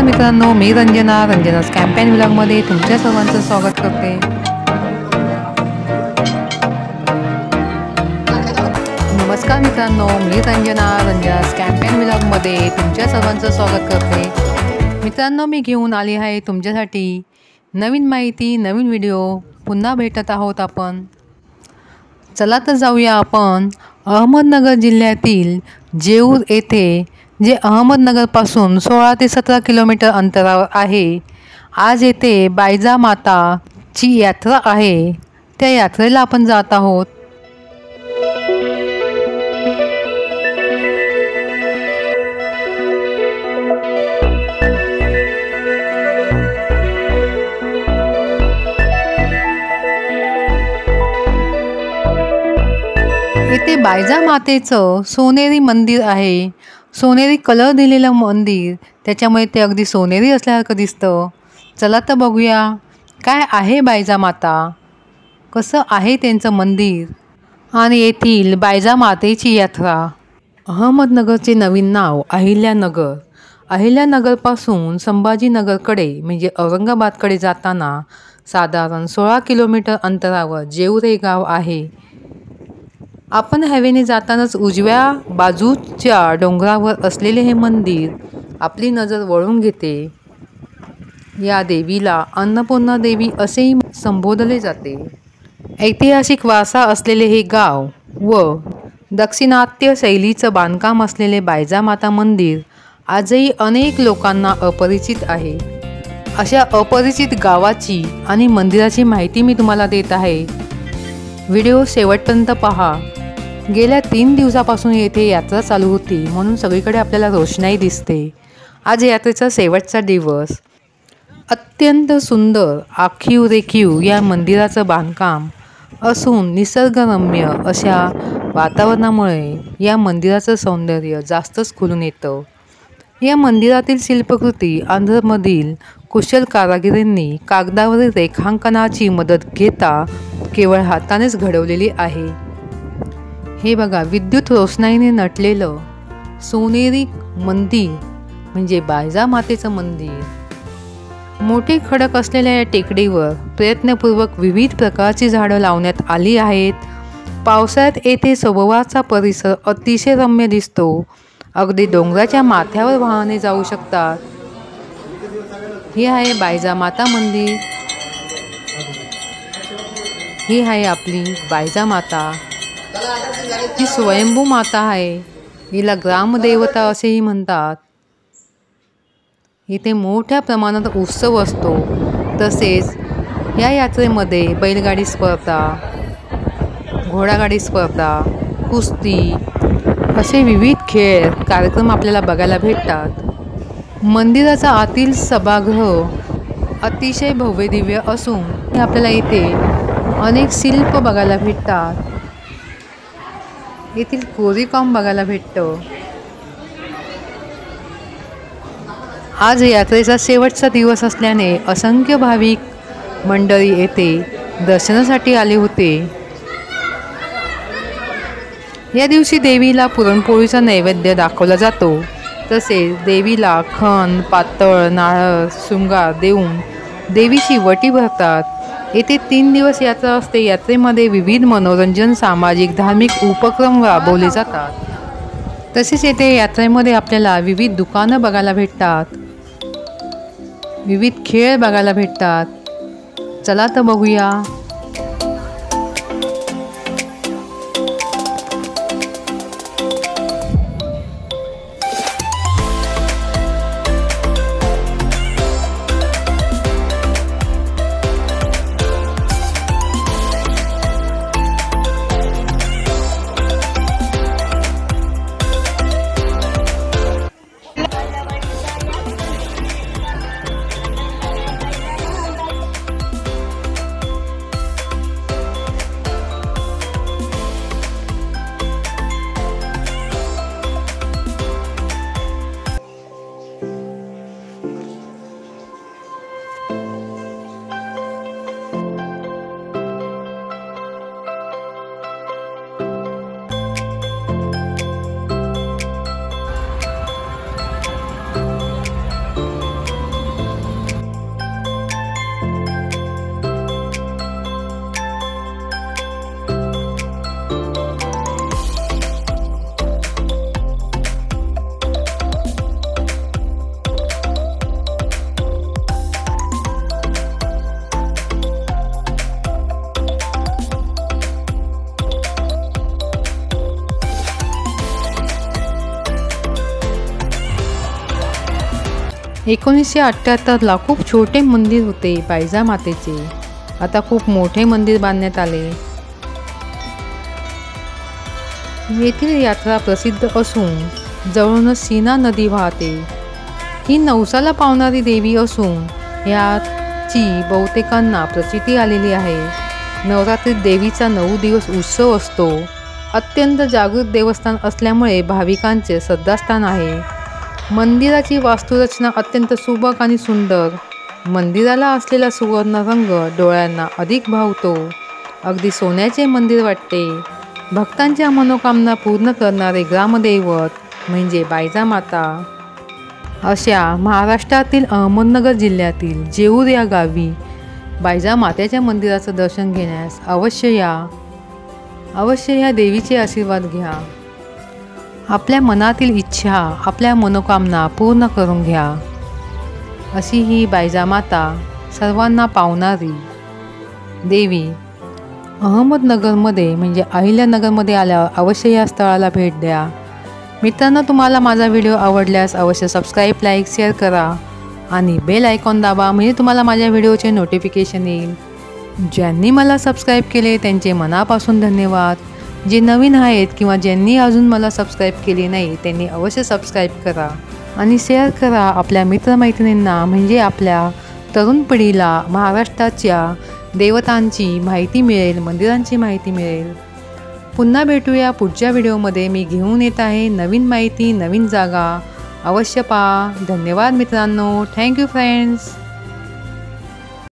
नमस्कार मित्रांनो, मी रंजना's कॅम्पेन व्लॉगमध्ये तुमच्या सर्वांचं स्वागत करते। नमस्कार मित्रांनो, मी रंजना's कॅम्पेन व्लॉगमध्ये तुमच्या सर्वांचं स्वागत करते। मित्रांनो, मी घेऊन आली आहे तुमच्यासाठी नवीन माहिती, नवीन व्हिडिओ। पुन्हा भेटत आहोत आपण। चला तर जाऊया आपण अहमदनगर जिल्ह्यातील जेऊर येथे, जे अहमदनगरपासून 16 ते 17 किलोमीटर अंतरावर आहे। आज येथे बायजा माताची यात्रा आहे, त्या यात्रेला आपण जात आहोत। येथे बायजा मातेचं सोनेरी मंदिर आहे। सोनेरी कलर दिलेलं मंदिर, त्याच्यामुळे ते अगदी सोनेरी असल्यासारखं दिसतं। चला तर बघूया काय आहे बायजा माता, कसं आहे त्यांचं मंदिर आणि येथील बायजा मातेची यात्रा। अहमदनगरचे नवीन नाव अहिल्यानगर। अहिल्यानगरपासून संभाजीनगरकडे म्हणजे औरंगाबादकडे जाताना साधारण 16 किलोमीटर अंतरावर जेऊर हे गाव आहे। आपण हायवेने जातानाच उजव्या बाजूच्या डोंगरावर असलेले हे मंदिर आपली नजर वळून घेते। या देवीला अन्नपूर्णा देवी असेही संबोधले जाते। ऐतिहासिक वारसा असलेले हे गाव व दाक्षिणात्य शैलीचं बांधकाम असलेले बायजा माता मंदिर आजही अनेक लोकांना अपरिचित आहे। अशा अपरिचित गावाची आणि मंदिराची माहिती मी तुम्हाला देत आहे। व्हिडिओ शेवटपर्यंत पहा। गेल्या 3 दिवसापासून येथे यात्रा चालू होती, म्हणून सगळीकडे आपल्याला रोषणाई दिसते। आज यात्रेचा शेवटचा दिवस। अत्यंत सुंदर आखीव रेखीव या मंदिराचं बांधकाम असून निसर्गरम्य अशा वातावरणामुळे या मंदिराचं सौंदर्य जास्तच खुलून येतं। या मंदिरातील शिल्पकृती आंध्रमधील कुशल कारागिरांनी कागदावरील रेखांकनाची मदत घेता केवळ हातानेच घडवलेली आहे। हे बघा, विद्युत रोषणाईने नटलेलं सोनेरी मंदिर म्हणजे बायजा मातेचं मंदिर। मोठे खडक असलेल्या या टेकडीवर प्रयत्नपूर्वक विविध प्रकारची झाडं लावण्यात आली आहेत। पावसाळ्यात येथे सभोवतालचा परिसर अतिशय रम्य दिसतो। अगदी डोंगराच्या माथ्यावर वाहने जाऊ शकतात। हे आहे बायजा माता मंदिर। ही आहे आपली बायजा माता। ही स्वयंभू माता आहे, हिला ग्रामदेवता असेही म्हणतात। इथे मोठ्या प्रमाणात उत्सव असतो। तसेच या यात्रेमध्ये बैलगाडी स्पर्धा, घोडागाडी स्पर्धा, कुस्ती असे विविध खेळ कार्यक्रम आपल्याला बघायला भेटतात। मंदिराचा आतील सभागृह अतिशय भव्यदिव्य असून आपल्याला इथे अनेक शिल्प बघायला भेटतात। येथील कोरीवकाम बघायला भेटतं। आज यात्रेचा शेवटचा दिवस असल्याने असंख्य भाविक मंडळी येथे दर्शनासाठी आले होते। या दिवशी देवीला पुरणपोळीचा नैवेद्य दाखवला जातो। तसेच देवीला खण, पातळ, नारळ, शृंगार देऊन देवीची वटी भरतात। येथे 3 दिवस यात्रा असते। यात्रेमध्ये विविध मनोरंजन, सामाजिक, धार्मिक उपक्रम राबवले जातात। तसेच येथे यात्रेमध्ये आपल्याला विविध दुकानं बघायला भेटतात, विविध खेळ बघायला भेटतात। चला तर बघूया। 1978ला खूप छोटे मंदिर होते बायजा मातेचे. आता खूप मोठे मंदिर बांधण्यात आले. येथील यात्रा प्रसिद्ध असून जवळूनच सीना नदी वाहते. ही नवसाला पावणारी देवी असून याची बहुतेकांना प्रचिती आलेली आहे. नवरात्रीत देवीचा 9 दिवस उत्सव असतो. अत्यंत जागृत देवस्थान असल्यामुळे भाविकांचे श्रद्धास्थान आहे. मंदिराची वास्तुरचना अत्यंत सुबक आणि सुंदर. मंदिराला असलेला सुवर्ण रंग डोळ्यांना अधिक भावतो. अगदी सोन्याचे मंदिर वाटते. भक्तांच्या मनोकामना पूर्ण करणारे ग्रामदैवत म्हणजे बायजा माता. अशा महाराष्ट्रातील अहमदनगर जिल्ह्यातील जेऊर या गावी बायजा मातेच्या मंदिराचं दर्शन घेण्यास अवश्य या देवीचे आशीर्वाद घ्या. आपल्या मनातील इच्छा, आपल्या मनोकामना पूर्ण करून घ्या. अशी ही बायजा माता सर्वांना पावणारी देवी अहमदनगरमध्ये म्हणजे अहिल्यानगरमध्ये आल्यावर अवश्य या स्थळाला भेट द्या. मित्रांनो, तुम्हाला माझा व्हिडिओ आवडल्यास अवश्य सबस्क्राईब, लाईक, शेअर करा आणि बेल आयकॉन दाबा म्हणजे तुम्हाला माझ्या व्हिडिओचे नोटिफिकेशन येईल. ज्यांनी मला सबस्क्राईब केले त्यांचे मनापासून धन्यवाद. जे नवीन आहेत किंवा ज्यांनी अजून मला सबस्क्राईब केले नाही त्यांनी अवश्य सबस्क्राईब करा आणि शेअर करा आपल्या मित्रमैत्रिणींना, म्हणजे आपल्या तरुण पिढीला महाराष्ट्राच्या देवतांची माहिती मिळेल, मंदिरांची माहिती मिळेल. पुन्हा भेटूया पुढच्या व्हिडिओमध्ये. मी घेऊन येत आहे नवीन माहिती, नवीन जागा. अवश्य पहा. धन्यवाद मित्रांनो. Thank you friends.